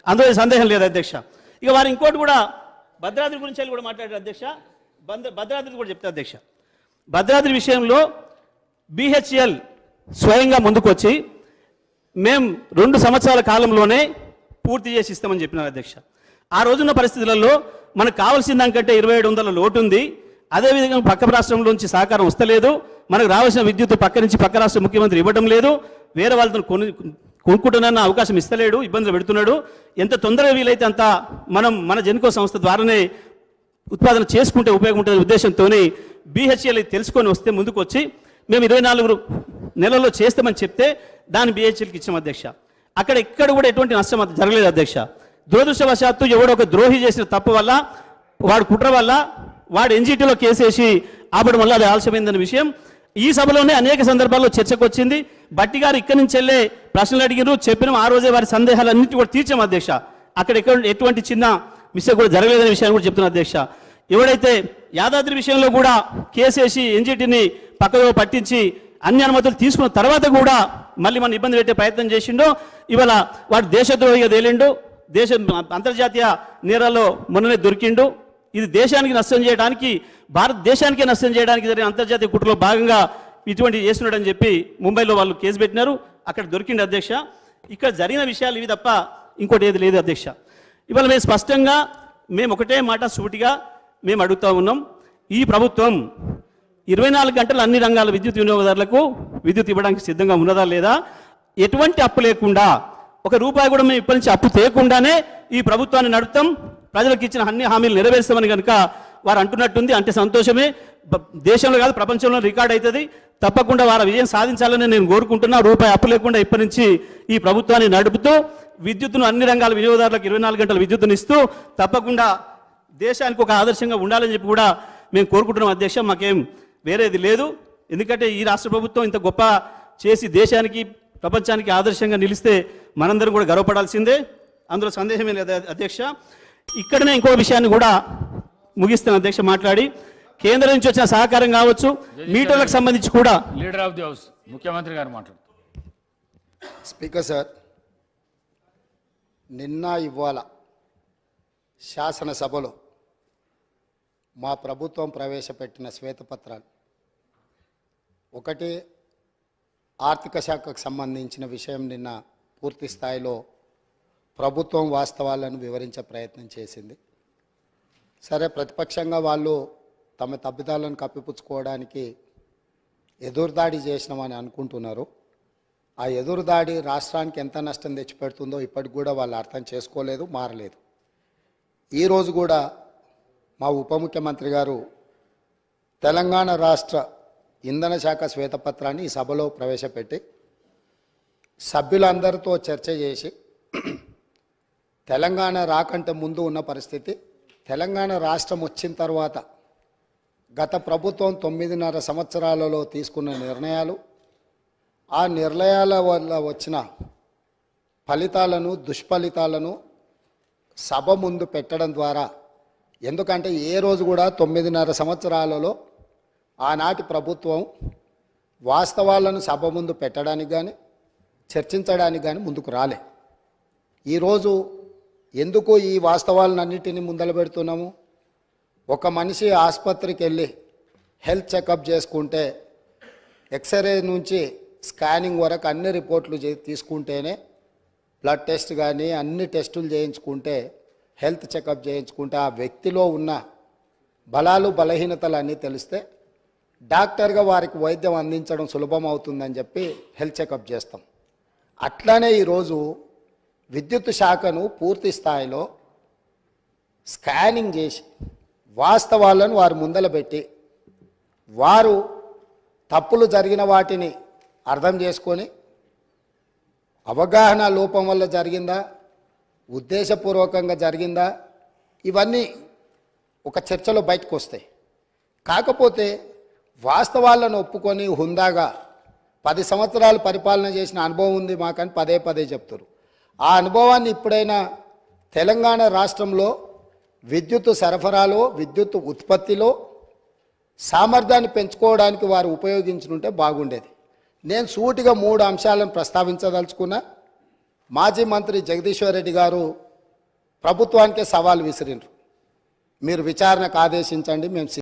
అందులో సందేహం లేదు అధ్యక్ష. ఇక వారు ఇంకోటి కూడా భద్రాద్రి గురించి కూడా మాట్లాడారు అధ్యక్ష. భద్రాద్రి కూడా చెప్తారు అధ్యక్ష. భద్రాద్రి విషయంలో BHEL స్వయంగా ముందుకొచ్చి మేము 2 సంవత్సరాల కాలంలోనే పూర్తి చేసి ఇస్తామని చెప్పినారు అధ్యక్ష. ఆ రోజున్న పరిస్థితులలో మనకు కావాల్సిన దానికంటే 2700 లోటు ఉంది. అదేవిధంగా పక్క రాష్ట్రంలోంచి సహకారం వస్తలేదు. మనకు రావాల్సిన విద్యుత్ పక్క నుంచి పక్క రాష్ట్ర ముఖ్యమంత్రి ఇవ్వడం లేదు. వేరే వాళ్ళతో కొనుక్కుంటున్న అవకాశం ఇస్తలేడు, ఇబ్బందులు పెడుతున్నాడు. ఎంత తొందరగా వీలైతే అంత మనం మన జెన్కో సంస్థ ద్వారానే ఉత్పాదన చేసుకుంటే ఉపయోగం ఉంటుందనే ఉద్దేశంతో BHEL తెలుసుకొని వస్తే ముందుకు వచ్చి మేము 24 నెలల్లో చేస్తామని చెప్తే దాన్ని BHELకి ఇచ్చాం అధ్యక్ష. అక్కడ ఇక్కడ కూడా ఎటువంటి నష్టం జరగలేదు అధ్యక్ష. దురదృష్టవశాత్తు ఎవడో ఒక ద్రోహి చేసిన తప్పు వల్ల, వాడు కుట్ర వల్ల, వాడు NGTలో కేసేసి ఆపడం వల్ల అది ఆలస్యమైందన్న విషయం ఈ సభలోనే అనేక సందర్భాల్లో చర్చకు వచ్చింది. బట్టి గారు ఇక్కడి నుంచి వెళ్ళే ప్రశ్నలు అడిగారు, చెప్పినాం. ఆ రోజే వారి సందేహాలన్నింటి కూడా తీర్చాం అధ్యక్ష. అక్కడ ఎటువంటి చిన్న మిస్టేక్ కూడా జరగలేదనే విషయాన్ని కూడా చెప్తున్నా అధ్యక్ష. ఎవడైతే యాదాద్రి విషయంలో కూడా కేసేసి NGTని పక్కదో పట్టించి అన్ని అనుమతులు తీసుకున్న తర్వాత కూడా మళ్ళీ మన ఇబ్బంది పెట్టే ప్రయత్నం చేసిండో, ఇవాళ వాడు దేశద్రోహిగా తేలిండు, అంతర్జాతీయ నేరాల్లో మొన్ననే దొరికిండు. ఇది దేశానికి నష్టం చేయడానికి, భారతదేశానికే నష్టం చేయడానికి జరిగిన అంతర్జాతీయ కుట్రలో భాగంగా ఇటువంటి చేస్తున్నాడని చెప్పి ముంబైలో వాళ్ళు కేసు పెట్టినారు. అక్కడ దొరికింది అధ్యక్ష. ఇక్కడ జరిగిన విషయాలు ఇవి తప్ప ఇంకోటి ఏది లేదు అధ్యక్ష. ఇవాళ మేము స్పష్టంగా ఒకటే మాట సూటిగా మేము అడుగుతూ ఉన్నాం. ఈ ప్రభుత్వం 24 గంటలు అన్ని రంగాల విద్యుత్ వినియోగదారులకు విద్యుత్ ఇవ్వడానికి సిద్ధంగా ఉన్నదా లేదా? ఎటువంటి అప్పు లేకుండా, ఒక రూపాయి కూడా మేము ఇప్పటి నుంచి అప్పు తేకుండానే ఈ ప్రభుత్వాన్ని నడుపుతాం, ప్రజలకు ఇచ్చిన అన్ని హామీలు నెరవేరుస్తామని కనుక వారు అంటున్నట్టుంది. అంటే సంతోషమే. దేశంలో కాదు ప్రపంచంలో రికార్డ్ అవుతుంది. తప్పకుండా వారు విజయం సాధించాలని నేను కోరుకుంటున్నా. రూపాయి అప్పు లేకుండా ఇప్పటి నుంచి ఈ ప్రభుత్వాన్ని నడుపుతూ విద్యుత్తును అన్ని రంగాల వినియోగదారులకు 24 గంటల విద్యుత్తును ఇస్తూ తప్పకుండా దేశానికి ఒక ఆదర్శంగా ఉండాలని చెప్పి కూడా మేము కోరుకుంటున్నాం అధ్యక్ష. మాకేం వేరేది లేదు. ఎందుకంటే ఈ రాష్ట్ర ప్రభుత్వం ఇంత గొప్ప చేసి దేశానికి ప్రపంచానికి ఆదర్శంగా నిలిస్తే మనందరం కూడా గర్వపడాల్సిందే, అందులో సందేహమే లేదు అధ్యక్ష. ఇక్కడనే ఇంకో విషయాన్ని కూడా ముగిస్తాను అధ్యక్ష మాట్లాడి. కేంద్రం నుంచి వచ్చిన సహకారం కావచ్చు, మీటర్లకు సంబంధించి కూడా లీడర్ ఆఫ్ ది హౌస్ ముఖ్యమంత్రి గారు మాట్లాడుతారు. స్పీకర్ సార్, నిన్న ఇవాళ శాసనసభలో మా ప్రభుత్వం ప్రవేశపెట్టిన శ్వేతపత్రాలు ఒకటి ఆర్థిక శాఖకు సంబంధించిన విషయం నిన్న పూర్తి స్థాయిలో ప్రభుత్వం వాస్తవాలను వివరించే ప్రయత్నం చేసింది. సరే, ప్రతిపక్షంగా వాళ్ళు తమ తప్పిదాలను కప్పిపుచ్చుకోవడానికి ఎదురుదాడి చేసినామని అనుకుంటున్నారు. ఆ ఎదురుదాడి రాష్ట్రానికి ఎంత నష్టం తెచ్చిపెడుతుందో ఇప్పటికి కూడా వాళ్ళు అర్థం చేసుకోలేదు, మారలేదు. ఈరోజు కూడా మా ఉప ముఖ్యమంత్రి గారు తెలంగాణ రాష్ట్ర ఇంధన శాఖ శ్వేతపత్రాన్ని ఈ సభలో ప్రవేశపెట్టి సభ్యులందరితో చర్చ చేసి తెలంగాణ రాకంటే ముందు ఉన్న పరిస్థితి, తెలంగాణ రాష్ట్రం వచ్చిన తర్వాత గత ప్రభుత్వం 9.5 సంవత్సరాలలో తీసుకున్న నిర్ణయాలు, ఆ నిర్ణయాల వల్ల వచ్చిన ఫలితాలను, దుష్ఫలితాలను సభ ముందు పెట్టడం ద్వారా, ఎందుకంటే ఏ రోజు కూడా 9.5 సంవత్సరాలలో ఆనాటి ప్రభుత్వం వాస్తవాలను సభ ముందు పెట్టడానికి కానీ చర్చించడానికి కానీ ముందుకు రాలే. ఈరోజు ఎందుకు ఈ వాస్తవాలన్నింటినీ ముందల పెడుతున్నాము? ఒక మనిషి ఆసుపత్రికి వెళ్ళి హెల్త్ చెకప్ చేసుకుంటే ఎక్స్రే నుంచి స్కానింగ్ వరకు అన్ని రిపోర్ట్లు తీసుకుంటేనే, బ్లడ్ టెస్ట్ కానీ అన్ని టెస్టులు చేయించుకుంటే, హెల్త్ చెకప్ చేయించుకుంటే ఆ వ్యక్తిలో ఉన్న బలాలు బలహీనతలు అన్నీ తెలిస్తే డాక్టర్గా వారికి వైద్యం అందించడం సులభం అవుతుందని చెప్పి హెల్త్ చెకప్ చేస్తాం. అట్లానే ఈరోజు విద్యుత్ శాఖను పూర్తి స్థాయిలో స్కానింగ్ చేసి వాస్తవాలను వారు ముందల పెట్టి, వారు తప్పులు జరిగిన వాటిని అర్థం చేసుకొని అవగాహన లోపం వల్ల జరిగిందా, ఉద్దేశపూర్వకంగా జరిగిందా, ఇవన్నీ ఒక చర్చలో బయటకు వస్తాయి. కాకపోతే వాస్తవాలను ఒప్పుకొని హుందాగా 10 సంవత్సరాలు పరిపాలన చేసిన అనుభవం ఉంది మాకని పదే పదే చెప్తారు. ఆ అనుభవాన్ని ఇప్పుడైనా తెలంగాణ రాష్ట్రంలో విద్యుత్ సరఫరాలో, విద్యుత్ ఉత్పత్తిలో సామర్థ్యాన్ని పెంచుకోవడానికి వారు ఉపయోగించుకుంటే బాగుండేది. నేను సూటిగా 3 అంశాలను ప్రస్తావించదలుచుకున్నా. మాజీ మంత్రి జగదీశ్వర్ రెడ్డి గారు ప్రభుత్వానికే సవాల్ విసిరిండ్రు. మీరు విచారణకు ఆదేశించండి, మేము